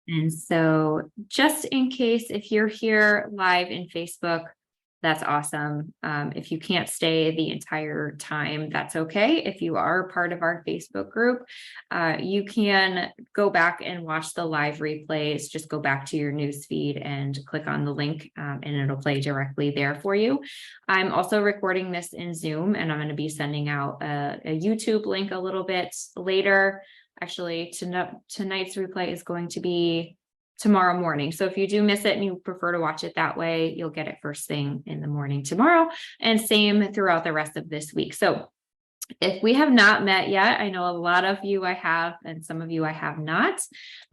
And so just in case, if you're here live in Facebook, that's awesome. If you can't stay the entire time, that's okay. If you are part of our Facebook group, you can go back and watch the live replays. Just go back to your news feed and click on the link, and it'll play directly there for you. I'm also recording this in Zoom, and I'm going to be sending out a YouTube link a little bit later. Actually, tonight's replay is going to be tomorrow morning. So if you do miss it and you prefer to watch it that way, you'll get it first thing in the morning tomorrow, and same throughout the rest of this week. So if we have not met yet, I know a lot of you I have, and some of you I have not.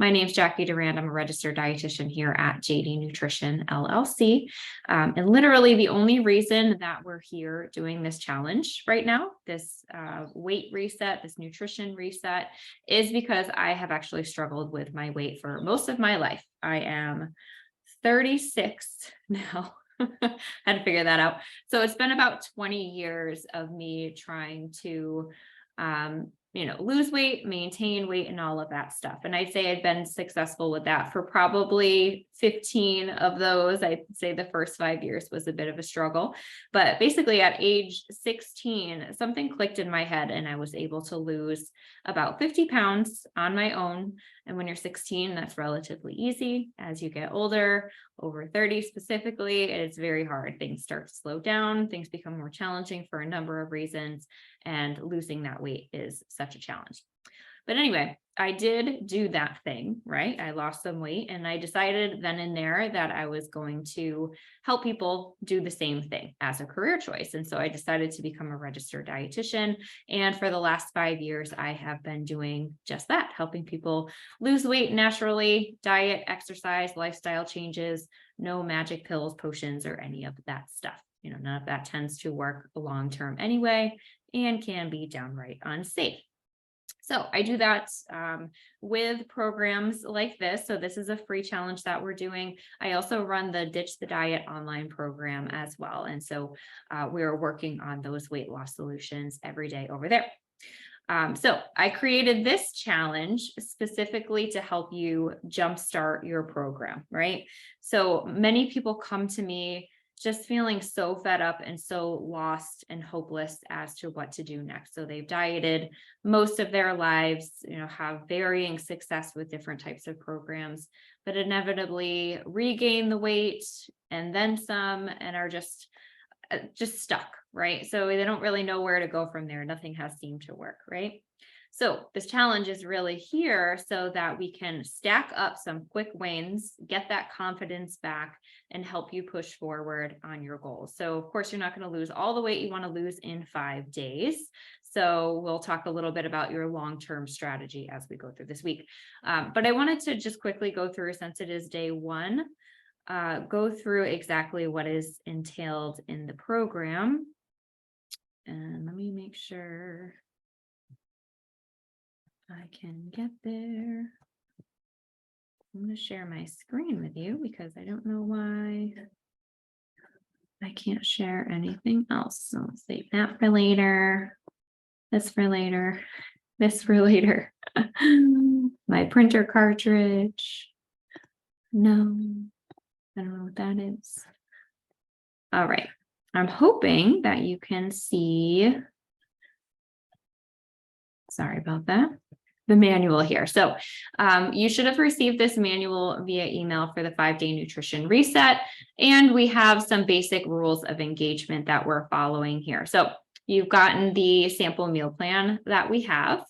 My name is Jackie Durand. I'm a registered dietitian here at JD Nutrition LLC. And literally the only reason that we're here doing this challenge right now, this weight reset, this nutrition reset, is because I have actually struggled with my weight for most of my life. I am 36 now. Had to figure that out. So it's been about 20 years of me trying to, lose weight, maintain weight, and all of that stuff. And I'd say I'd been successful with that for probably 15 of those. I'd say the first 5 years was a bit of a struggle, but basically at age 16, something clicked in my head and I was able to lose about 50 pounds on my own. And when you're 16, that's relatively easy. As you get older, over 30 specifically, it's very hard. Things start to slow down, things become more challenging for a number of reasons, and losing that weight is such a challenge. But anyway, I did do that thing, right? I lost some weight, and I decided then and there that I was going to help people do the same thing as a career choice. And so I decided to become a registered dietitian. And for the last 5 years, I have been doing just that, helping people lose weight naturally, diet, exercise, lifestyle changes, no magic pills, potions, or any of that stuff. None of that tends to work long-term anyway, and can be downright unsafe. So I do that with programs like this. So this is a free challenge that we're doing. I also run the Ditch the Diet online program as well. And so we're working on those weight loss solutions every day over there. So I created this challenge specifically to help you jumpstart your program, right? So many people come to me just feeling so fed up and so lost and hopeless as to what to do next. So they've dieted most of their lives, have varying success with different types of programs, but inevitably regain the weight and then some, and are just stuck, right? So they don't really know where to go from there. Nothing has seemed to work, right? So this challenge is really here so that we can stack up some quick wins, get that confidence back, and help you push forward on your goals. So of course, you're not going to lose all the weight you want to lose in 5 days. So we'll talk a little bit about your long-term strategy as we go through this week. But I wanted to just quickly go through, since it is day one, go through exactly what is entailed in the program. And let me make sure I can get there. I'm going to share my screen with you because I don't know why I can't share anything else. So I'll save that for later. This for later. This for later. My printer cartridge. No, I don't know what that is. All right. I'm hoping that you can see. Sorry about that. The manual here. So you should have received this manual via email for the 5-day nutrition reset. And we have some basic rules of engagement that we're following here. So you've gotten the sample meal plan that we have.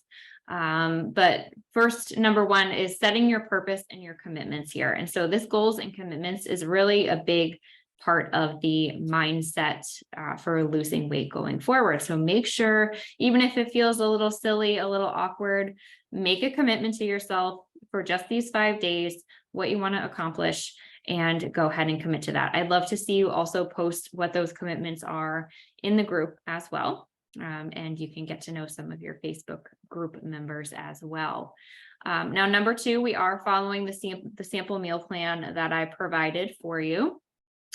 But first, number one is setting your purpose and your commitments here. And so this goals and commitments is really a big part of the mindset for losing weight going forward. So make sure, even if it feels a little silly, a little awkward, make a commitment to yourself for just these 5 days, what you want to accomplish, and go ahead and commit to that. I'd love to see you also post what those commitments are in the group as well. And you can get to know some of your Facebook group members as well. Now, number two, we are following the sample meal plan that I provided for you.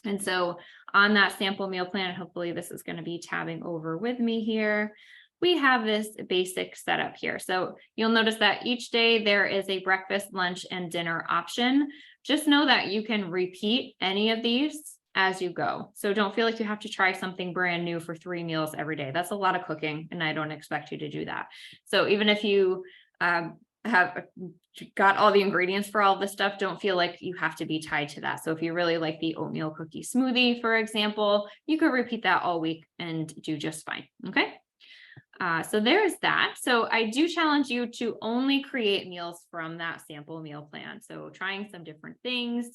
And so on that sample meal plan, hopefully this is going to be tabbing over with me here. we have this basic setup here. So you'll notice that each day there is a breakfast, lunch, and dinner option. Just know that you can repeat any of these as you go. So don't feel like you have to try something brand new for 3 meals every day. That's a lot of cooking, and I don't expect you to do that. So even if you have got all the ingredients for all this stuff, don't feel like you have to be tied to that. So if you really like the oatmeal cookie smoothie, for example, you could repeat that all week and do just fine. Okay. So there's that. So I do challenge you to only create meals from that sample meal plan. So trying some different things,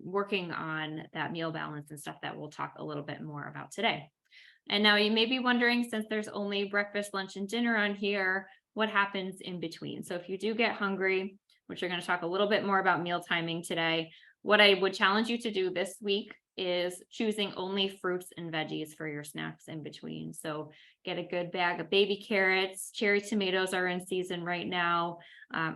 working on that meal balance and stuff that we'll talk a little bit more about today. And now you may be wondering, since there's only breakfast, lunch, and dinner on here, what happens in between? So if you do get hungry, which we're going to talk a little bit more about meal timing today, what I would challenge you to do this week is choosing only fruits and veggies for your snacks in between. So get a good bag of baby carrots, cherry tomatoes are in season right now.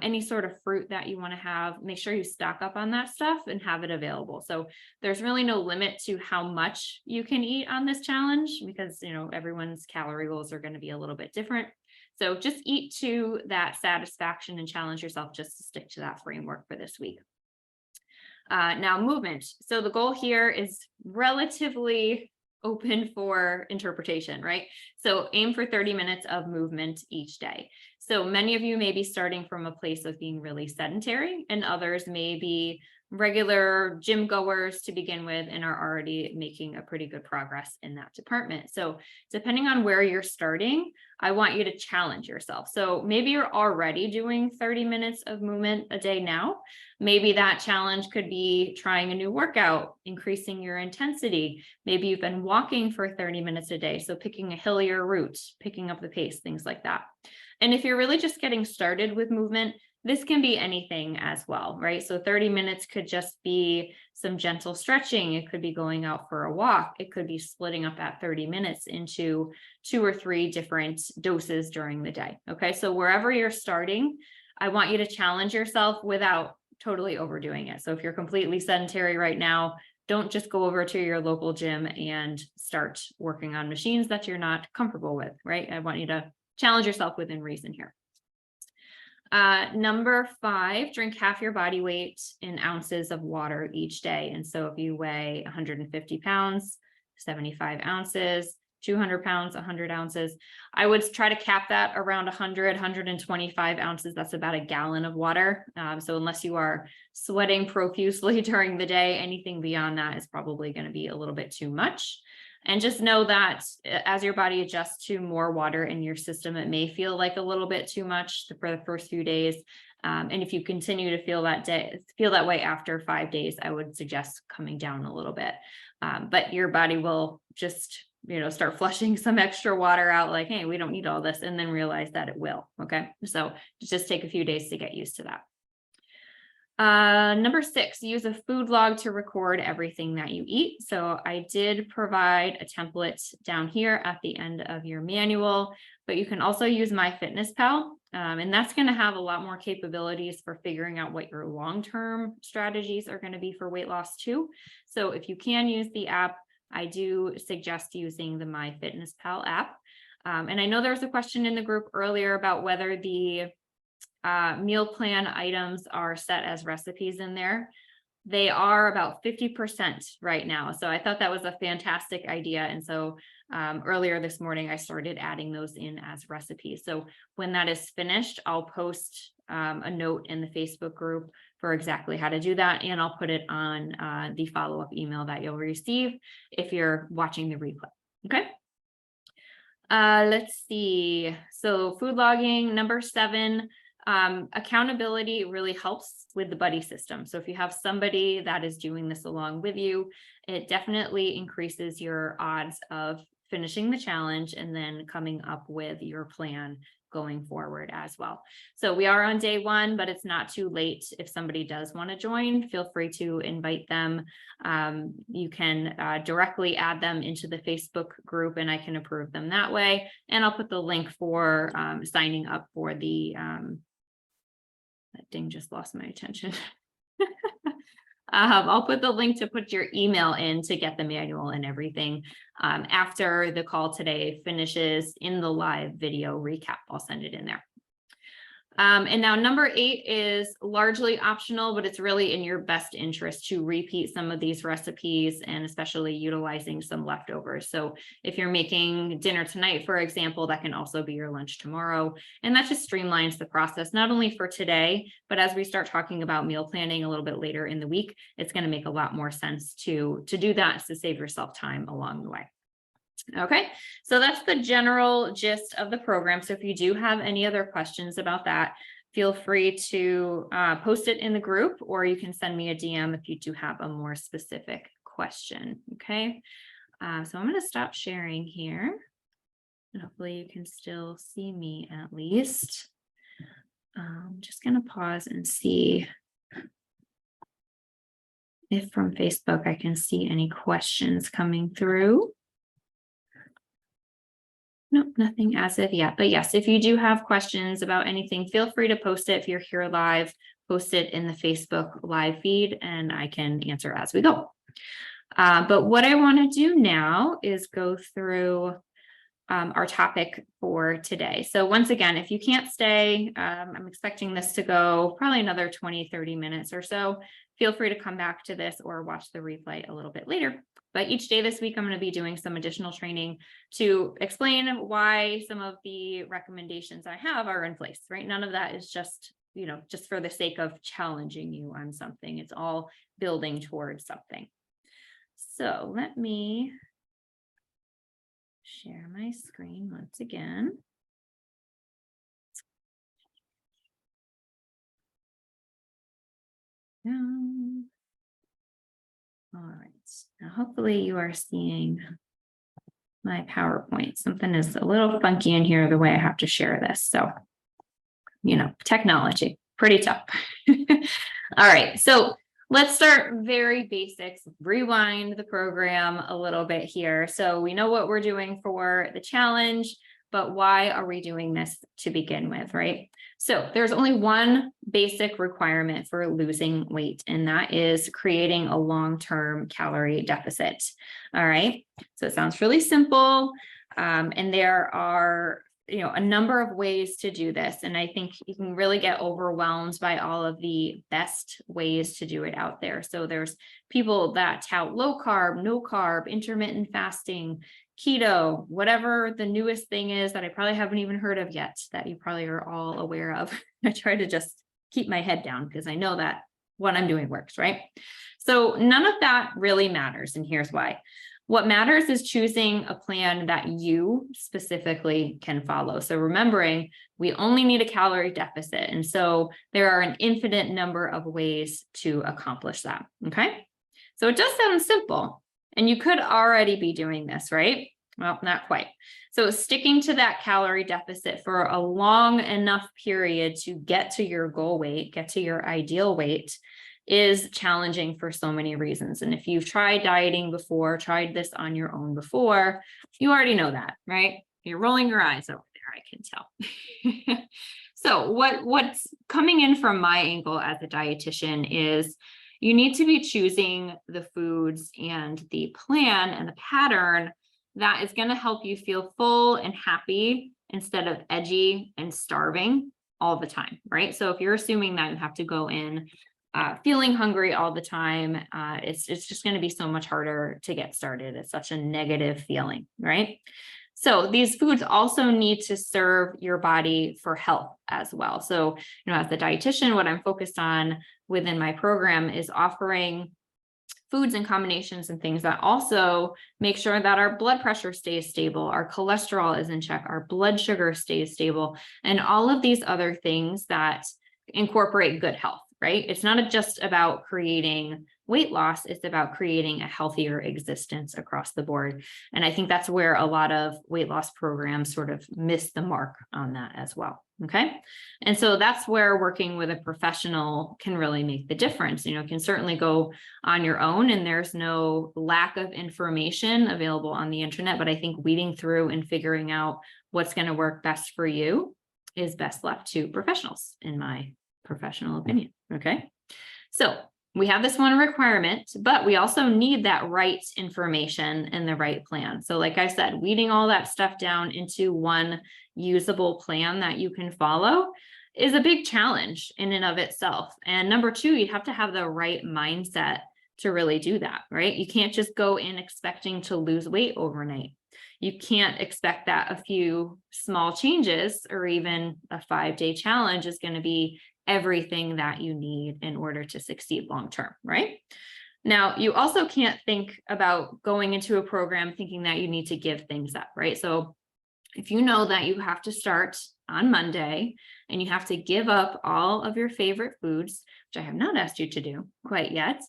Any sort of fruit that you want to have, make sure you stock up on that stuff and have it available. So there's really no limit to how much you can eat on this challenge, because everyone's calorie goals are going to be a little bit different. So just eat to that satisfaction and challenge yourself just to stick to that framework for this week. Now movement. So the goal here is relatively open for interpretation, right? So aim for 30 minutes of movement each day. So many of you may be starting from a place of being really sedentary, and others may be regular gym goers to begin with and are already making a pretty good progress in that department. So depending on where you're starting, I want you to challenge yourself. So maybe you're already doing 30 minutes of movement a day now. Maybe that challenge could be trying a new workout, increasing your intensity. Maybe you've been walking for 30 minutes a day, so picking a hillier route, picking up the pace, things like that. And if you're really just getting started with movement, this can be anything as well, right? So 30 minutes could just be some gentle stretching. It could be going out for a walk. It could be splitting up that 30 minutes into 2 or 3 different doses during the day. Okay, so wherever you're starting, I want you to challenge yourself without totally overdoing it. So if you're completely sedentary right now, don't just go over to your local gym and start working on machines that you're not comfortable with, right? I want you to challenge yourself within reason here. Number 5, drink half your body weight in ounces of water each day. And so if you weigh 150 pounds, 75 ounces, 200 pounds, 100 ounces, I would try to cap that around 100, 125 ounces. That's about a gallon of water. So unless you are sweating profusely during the day, anything beyond that is probably going to be a little bit too much. And just know that as your body adjusts to more water in your system, it may feel like a little bit too much for the first few days. And if you continue to feel that way after 5 days, I would suggest coming down a little bit. But your body will just, start flushing some extra water out, like, hey, we don't need all this, and then realize that it will. Okay. So just take a few days to get used to that. Number 6, use a food log to record everything that you eat. So I did provide a template down here at the end of your manual, but you can also use MyFitnessPal. And that's going to have a lot more capabilities for figuring out what your long-term strategies are going to be for weight loss too. So if you can use the app, I do suggest using the MyFitnessPal app. And I know there was a question in the group earlier about whether the meal plan items are set as recipes in there. They are about 50% right now. So I thought that was a fantastic idea. And so earlier this morning, I started adding those in as recipes. So when that is finished, I'll post a note in the Facebook group for exactly how to do that. And I'll put it on the follow-up email that you'll receive if you're watching the replay. Okay. Let's see. So food logging, number 7. Accountability really helps with the buddy system. So if you have somebody that is doing this along with you, it definitely increases your odds of finishing the challenge and then coming up with your plan going forward as well. So we are on day 1, but it's not too late. If somebody does want to join, feel free to invite them. You can directly add them into the Facebook group and I can approve them that way. And I'll put the link for signing up for the that ding just lost my attention. I'll put the link to put your email in to get the manual and everything. After the call today finishes in the live video recap, I'll send it in there. And now number 8 is largely optional, but it's really in your best interest to repeat some of these recipes and especially utilizing some leftovers. So if you're making dinner tonight, for example, that can also be your lunch tomorrow. And that just streamlines the process, not only for today, but as we start talking about meal planning a little bit later in the week, it's going to make a lot more sense to do that to save yourself time along the way. Okay, so that's the general gist of the program. So if you do have any other questions about that, feel free to post it in the group, or you can send me a DM if you do have a more specific question. Okay, so I'm going to stop sharing here. And hopefully you can still see me at least. I'm just going to pause and see if from Facebook I can see any questions coming through. Nope, nothing as of yet. But yes, if you do have questions about anything, feel free to post it. If you're here live, post it in the Facebook live feed and I can answer as we go. But what I want to do now is go through our topic for today. So once again, if you can't stay, I'm expecting this to go probably another 20-30 minutes or so. Feel free to come back to this or watch the replay a little bit later. But each day this week, I'm going to be doing some additional training to explain why some of the recommendations I have are in place, right? None of that is just, just for the sake of challenging you on something. It's all building towards something. So let me share my screen once again. All right, now hopefully you are seeing my PowerPoint. Something is a little funky in here the way I have to share this. So, technology, pretty tough. All right, so let's start very basics, rewind the program a little bit here. So we know what we're doing for the challenge, but why are we doing this to begin with, right? So there's only one basic requirement for losing weight, and that is creating a long-term calorie deficit. All right, so it sounds really simple, and there are a number of ways to do this. And I think you can really get overwhelmed by all of the best ways to do it out there. So there's people that tout low carb, no carb, intermittent fasting, keto, whatever the newest thing is that I probably haven't even heard of yet that you probably are all aware of. I try to just keep my head down because I know that what I'm doing works, right? So none of that really matters. And here's why. What matters is choosing a plan that you specifically can follow. So remembering we only need a calorie deficit. And so there are an infinite number of ways to accomplish that. Okay. So it does sound simple and you could already be doing this, right? Well, not quite. So sticking to that calorie deficit for a long enough period to get to your goal weight, get to your ideal weight, is challenging for so many reasons. And if you've tried dieting before, tried this on your own before, you already know that, right? You're rolling your eyes over there, I can tell. So what's coming in from my angle as a dietitian is you need to be choosing the foods and the plan and the pattern that is going to help you feel full and happy instead of edgy and starving all the time, right? So if you're assuming that you have to go in feeling hungry all the time, it's just going to be so much harder to get started. It's such a negative feeling, right? So these foods also need to serve your body for health as well. So, as the dietitian, what I'm focused on within my program is offering foods and combinations and things that also make sure that our blood pressure stays stable, our cholesterol is in check, our blood sugar stays stable, and all of these other things that incorporate good health. Right? It's not just about creating weight loss, it's about creating a healthier existence across the board. And I think that's where a lot of weight loss programs sort of miss the mark on that as well. Okay. And so that's where working with a professional can really make the difference. You can certainly go on your own and there's no lack of information available on the internet, but I think weeding through and figuring out what's going to work best for you is best left to professionals, in my professional opinion. Okay. So we have this one requirement, but we also need that right information and the right plan. So like I said, weeding all that stuff down into one usable plan that you can follow is a big challenge in and of itself. And number two, you have to have the right mindset to really do that, right? You can't just go in expecting to lose weight overnight. You can't expect that a few small changes or even a 5-day challenge is going to be everything that you need in order to succeed long term, right? Now, you also can't think about going into a program thinking that you need to give things up, right? So if you know that you have to start on Monday and you have to give up all of your favorite foods, which I have not asked you to do quite yet.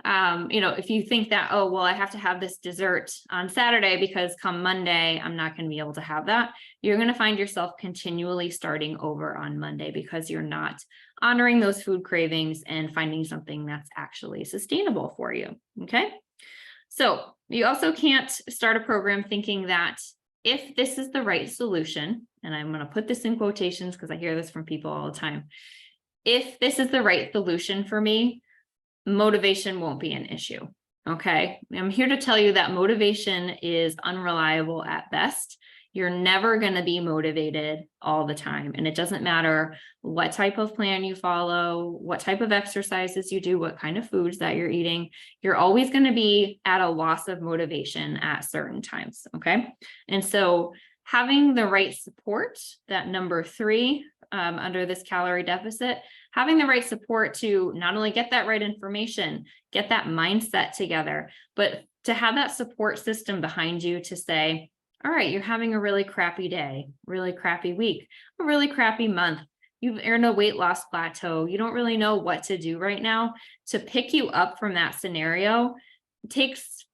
If you think that, oh, well, I have to have this dessert on Saturday because come Monday, I'm not going to be able to have that. You're going to find yourself continually starting over on Monday because you're not honoring those food cravings and finding something that's actually sustainable for you. Okay. So you also can't start a program thinking that if this is the right solution, and I'm going to put this in quotations because I hear this from people all the time. If this is the right solution for me, motivation won't be an issue. Okay. I'm here to tell you that motivation is unreliable at best. You're never going to be motivated all the time. And it doesn't matter what type of plan you follow, what type of exercises you do, what kind of foods that you're eating. You're always going to be at a loss of motivation at certain times. Okay. And so having the right support, that number 3 under this calorie deficit, having the right support to not only get that right information, get that mindset together, but to have that support system behind you to say, all right, you're having a really crappy day, really crappy week, a really crappy month. You've earned a weight loss plateau. You don't really know what to do right now. To pick you up from that scenario takes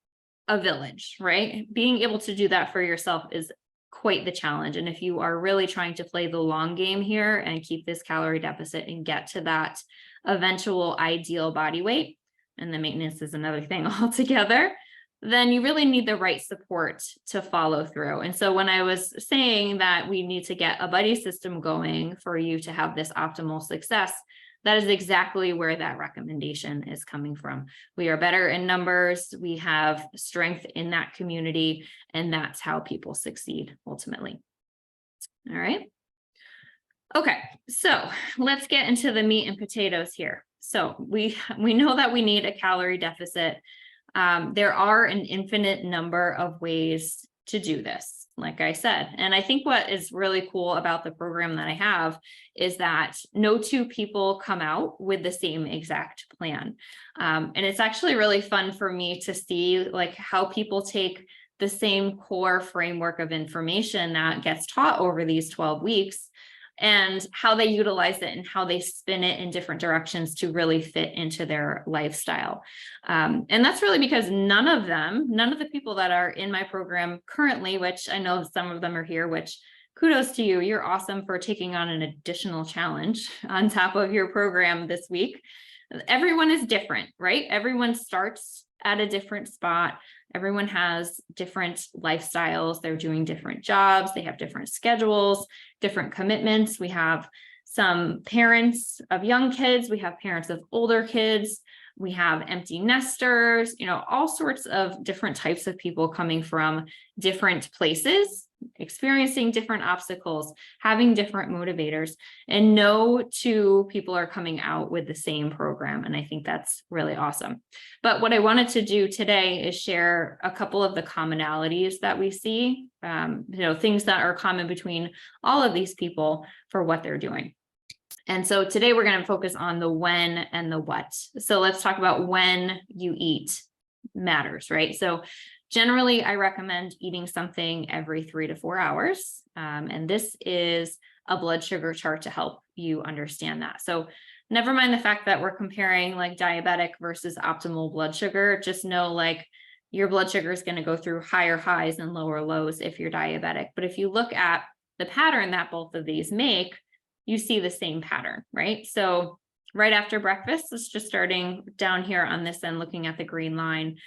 a village, right? Being able to do that for yourself is quite the challenge. And if you are really trying to play the long game here and keep this calorie deficit and get to that eventual ideal body weight, and the maintenance is another thing altogether, then you really need the right support to follow through. And so when I was saying that we need to get a buddy system going for you to have this optimal success, that is exactly where that recommendation is coming from. We are better in numbers. We have strength in that community, and that's how people succeed ultimately. All right. Okay, so let's get into the meat and potatoes here. So we know that we need a calorie deficit. There are an infinite number of ways to do this, like I said. And I think what is really cool about the program that I have is that no two people come out with the same exact plan. And it's actually really fun for me to see like how people take the same core framework of information that gets taught over these 12 weeks and how they utilize it and how they spin it in different directions to really fit into their lifestyle. And that's really because none of the people that are in my program currently, which I know some of them are here, which kudos to you. You're awesome for taking on an additional challenge on top of your program this week. Everyone is different, right? Everyone starts at a different spot. Everyone has different lifestyles. They're doing different jobs. They have different schedules, different commitments. We have some parents of young kids. We have parents of older kids. We have empty nesters, all sorts of different types of people coming from different places, experiencing different obstacles, having different motivators, and no two people are coming out with the same program. And I think that's really awesome. But what I wanted to do today is share a couple of the commonalities that we see, things that are common between all of these people for what they're doing. And so today we're going to focus on the when and the what. So let's talk about when you eat matters, right? So generally, I recommend eating something every 3 to 4 hours. And this is a blood sugar chart to help you understand that. So never mind the fact that we're comparing like diabetic versus optimal blood sugar. Just know like your blood sugar is going to go through higher highs and lower lows if you're diabetic. But if you look at the pattern that both of these make, you see the same pattern, right? So right after breakfast, it's just starting down here on this end, looking at the green line,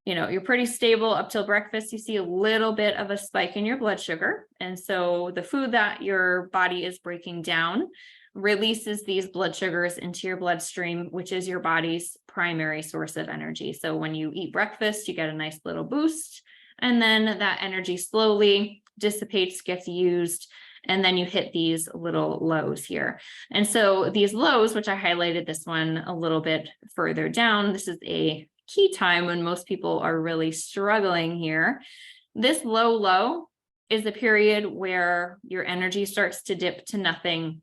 you're pretty stable up till breakfast. You see a little bit of a spike in your blood sugar. And so the food that your body is breaking down releases these blood sugars into your bloodstream, which is your body's primary source of energy. So when you eat breakfast, you get a nice little boost, and then that energy slowly dissipates, gets used, and then you hit these little lows here. And so these lows, which I highlighted this one a little bit further down, this is a key time when most people are really struggling here. This low is the period where your energy starts to dip to nothing.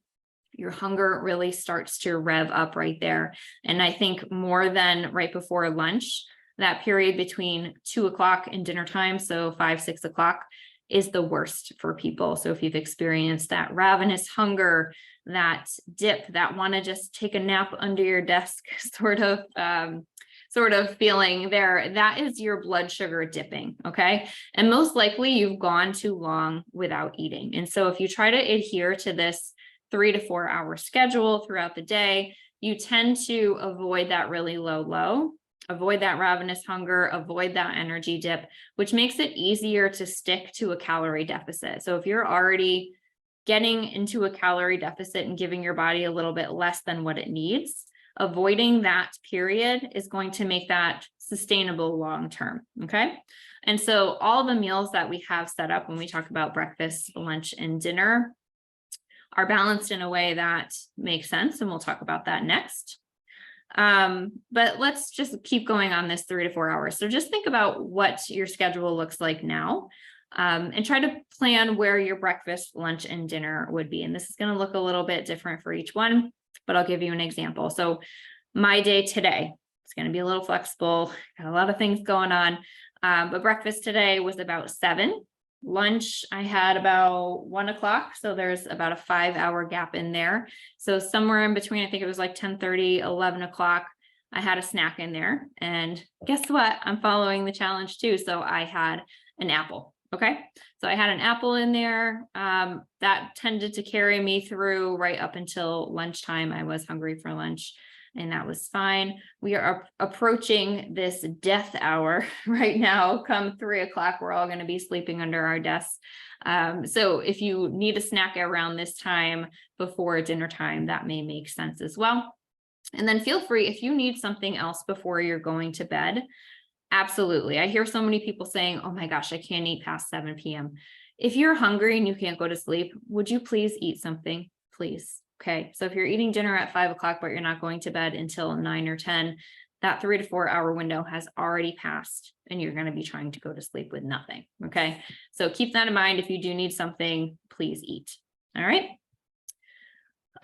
Your hunger really starts to rev up right there. And I think more than right before lunch, that period between 2 o'clock and dinner time, so 5, 6 o'clock, is the worst for people. So if you've experienced that ravenous hunger, that dip, that want to just take a nap under your desk sort of feeling there, that is your blood sugar dipping. Okay. And most likely you've gone too long without eating. And so if you try to adhere to this 3 to 4 hour schedule throughout the day, you tend to avoid that really low, avoid that ravenous hunger, avoid that energy dip, which makes it easier to stick to a calorie deficit. So if you're already getting into a calorie deficit and giving your body a little bit less than what it needs, avoiding that period is going to make that sustainable long-term. Okay. And so all the meals that we have set up when we talk about breakfast, lunch, and dinner are balanced in a way that makes sense. And we'll talk about that next. But let's just keep going on this 3 to 4 hours. So just think about what your schedule looks like now, and try to plan where your breakfast, lunch, and dinner would be. And this is going to look a little bit different for each one, but I'll give you an example. So my day today, it's going to be a little flexible, got a lot of things going on. But breakfast today was about 7. Lunch, I had about 1 o'clock. So there's about a 5-hour gap in there. So somewhere in between, I think it was like 10:30, 11 o'clock, I had a snack in there. And guess what? I'm following the challenge too. So I had an apple. Okay. So I had an apple in there. That tended to carry me through right up until lunchtime. I was hungry for lunch, and that was fine. We are approaching this death hour right now. Come 3 o'clock, we're all going to be sleeping under our desks. So if you need a snack around this time before dinner time, that may make sense as well. And then feel free, if you need something else before you're going to bed, absolutely. I hear so many people saying, oh my gosh, I can't eat past 7 p.m. If you're hungry and you can't go to sleep, would you please eat something? Please. Okay. So if you're eating dinner at 5 o'clock, but you're not going to bed until 9 or 10, that 3 to 4 hour window has already passed and you're going to be trying to go to sleep with nothing. Okay. So keep that in mind. If you do need something, please eat. All right.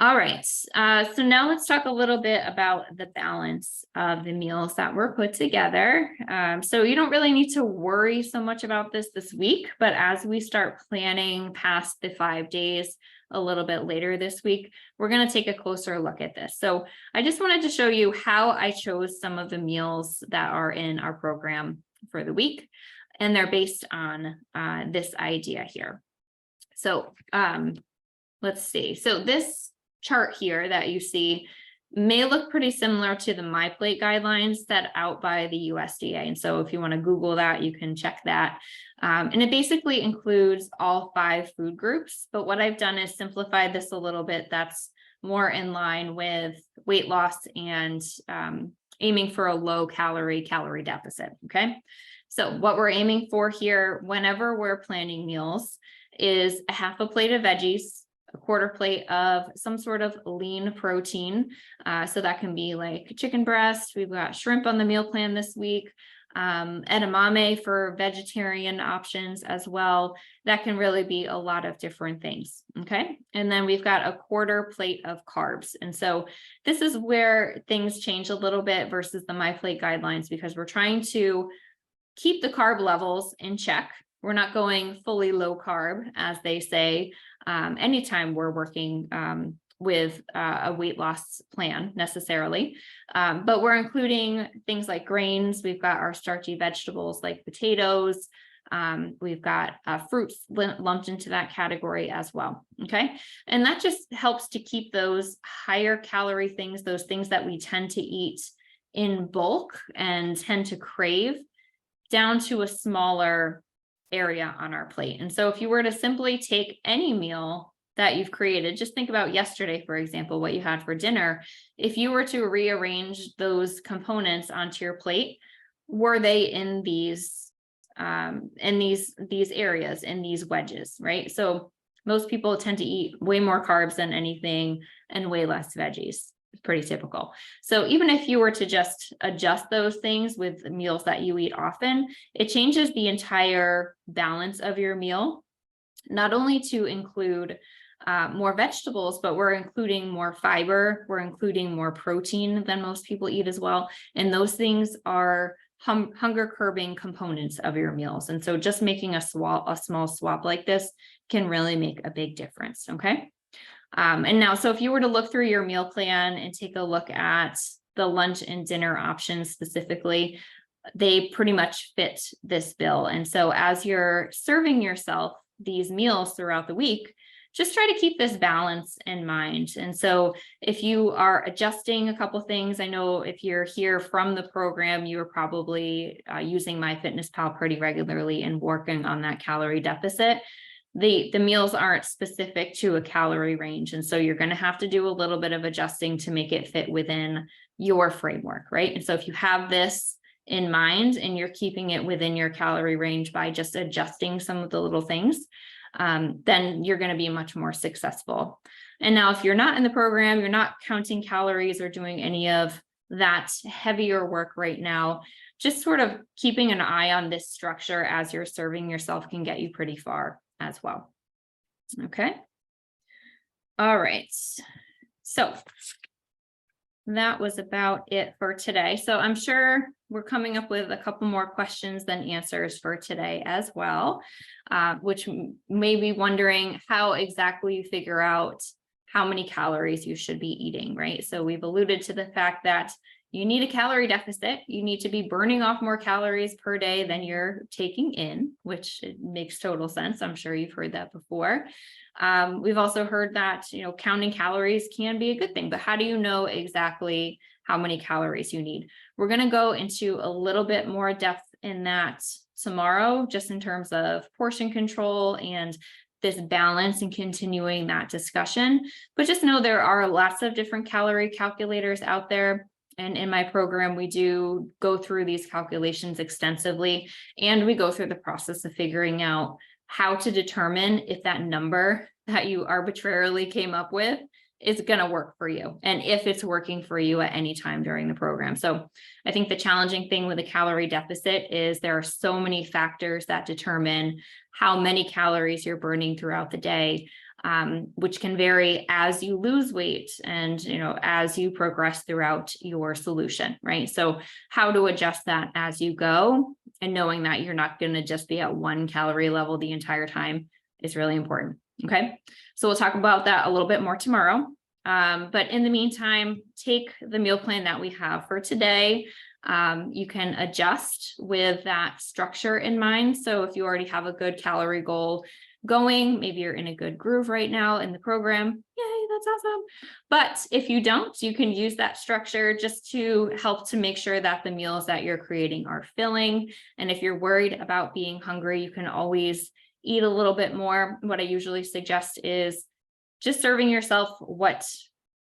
All right. So now let's talk a little bit about the balance of the meals that were put together. So you don't really need to worry so much about this week, but as we start planning past the 5 days, a little bit later this week, we're going to take a closer look at this. So I just wanted to show you how I chose some of the meals that are in our program for the week, and they're based on this idea here. So let's see. So this chart here that you see may look pretty similar to the MyPlate guidelines set out by the USDA. And so if you want to Google that, you can check that. And it basically includes all 5 food groups. But what I've done is simplified this a little bit. That's more in line with weight loss and aiming for a low calorie deficit. Okay. So what we're aiming for here, whenever we're planning meals, is a half a plate of veggies, a quarter plate of some sort of lean protein. So that can be like chicken breast. We've got shrimp on the meal plan this week. Edamame for vegetarian options as well. That can really be a lot of different things. Okay. And then we've got a quarter plate of carbs. And so this is where things change a little bit versus the MyPlate guidelines, because we're trying to keep the carb levels in check. We're not going fully low carb, as they say, anytime we're working with a weight loss plan necessarily. But we're including things like grains. We've got our starchy vegetables like potatoes. We've got fruits lumped into that category as well. Okay. And that just helps to keep those higher calorie things, those things that we tend to eat in bulk and tend to crave, down to a smaller area on our plate. And so if you were to simply take any meal that you've created. Just think about yesterday, for example, what you had for dinner. If you were to rearrange those components onto your plate, were they in these areas, in these wedges, right? So most people tend to eat way more carbs than anything and way less veggies. It's pretty typical. So even if you were to just adjust those things with meals that you eat often, it changes the entire balance of your meal, not only to include more vegetables, but we're including more fiber, we're including more protein than most people eat as well. And those things are hunger curbing components of your meals. And so just making a small swap like this can really make a big difference. Okay. And now, so if you were to look through your meal plan and take a look at the lunch and dinner options specifically, they pretty much fit this bill. And so as you're serving yourself these meals throughout the week, just try to keep this balance in mind. And so if you are adjusting a couple things, I know if you're here from the program, you are probably using MyFitnessPal pretty regularly and working on that calorie deficit. The meals aren't specific to a calorie range. And so you're going to have to do a little bit of adjusting to make it fit within your framework, right? And so if you have this in mind and you're keeping it within your calorie range by just adjusting some of the little things, then you're going to be much more successful. And now if you're not in the program, you're not counting calories or doing any of that heavier work right now, just sort of keeping an eye on this structure as you're serving yourself can get you pretty far as well. Okay. All right. So that was about it for today. So I'm sure we're coming up with a couple more questions than answers for today as well, which may be wondering how exactly you figure out how many calories you should be eating, right? So we've alluded to the fact that you need a calorie deficit. You need to be burning off more calories per day than you're taking in, which makes total sense. I'm sure you've heard that before. We've also heard that, counting calories can be a good thing, but how do you know exactly how many calories you need? We're going to go into a little bit more depth in that tomorrow, just in terms of portion control and this balance and continuing that discussion. But just know there are lots of different calorie calculators out there. And in my program, we do go through these calculations extensively, and we go through the process of figuring out how to determine if that number that you arbitrarily came up with is going to work for you, and if it's working for you at any time during the program. So I think the challenging thing with a calorie deficit is there are so many factors that determine how many calories you're burning throughout the day, which can vary as you lose weight and, as you progress throughout your solution, right? So how to adjust that as you go, and knowing that you're not going to just be at 1 calorie level the entire time is really important. Okay. So we'll talk about that a little bit more tomorrow. But in the meantime, take the meal plan that we have for today. You can adjust with that structure in mind. So if you already have a good calorie goal going, maybe you're in a good groove right now in the program, yay, that's awesome. But if you don't, you can use that structure just to help to make sure that the meals that you're creating are filling. And if you're worried about being hungry, you can always eat a little bit more. What I usually suggest is just serving yourself what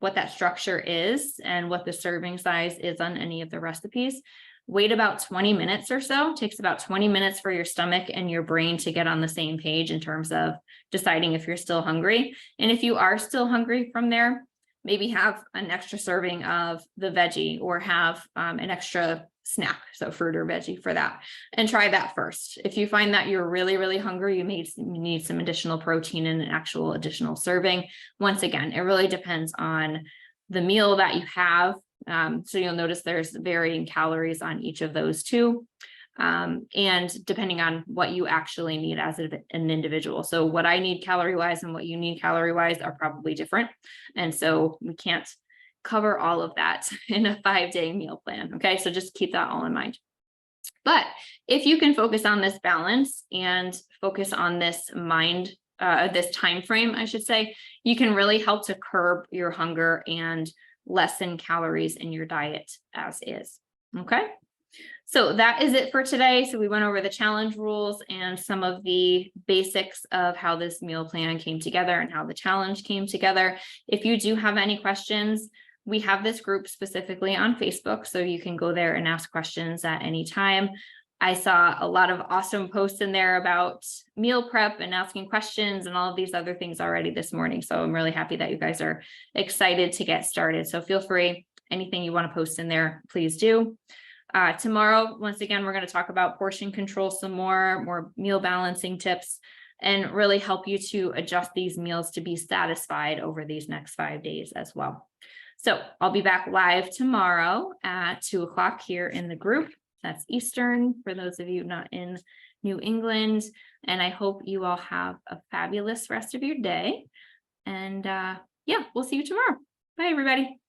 that structure is and what the serving size is on any of the recipes. Wait about 20 minutes or so. It takes about 20 minutes for your stomach and your brain to get on the same page in terms of deciding if you're still hungry. And if you are still hungry from there, maybe have an extra serving of the veggie, or have an extra snack, so fruit or veggie for that, and try that first. If you find that you're really, really hungry, you need some additional protein and an actual additional serving. Once again, it really depends on the meal that you have. So you'll notice there's varying calories on each of those two. And depending on what you actually need as an individual. So what I need calorie wise and what you need calorie wise are probably different. And so we can't cover all of that in a 5-day meal plan. Okay. So just keep that all in mind. But if you can focus on this balance and focus on this this time frame, I should say, you can really help to curb your hunger and lessen calories in your diet as is. Okay. So that is it for today. So we went over the challenge rules and some of the basics of how this meal plan came together and how the challenge came together. If you do have any questions, we have this group specifically on Facebook, so you can go there and ask questions at any time. I saw a lot of awesome posts in there about meal prep and asking questions and all of these other things already this morning. So I'm really happy that you guys are excited to get started. So feel free, anything you want to post in there, please do. Tomorrow, once again, we're going to talk about portion control some more meal balancing tips, and really help you to adjust these meals to be satisfied over these next 5 days as well. So I'll be back live tomorrow at 2:00 here in the group. That's Eastern for those of you not in New England. And I hope you all have a fabulous rest of your day. And yeah, we'll see you tomorrow. Bye, everybody.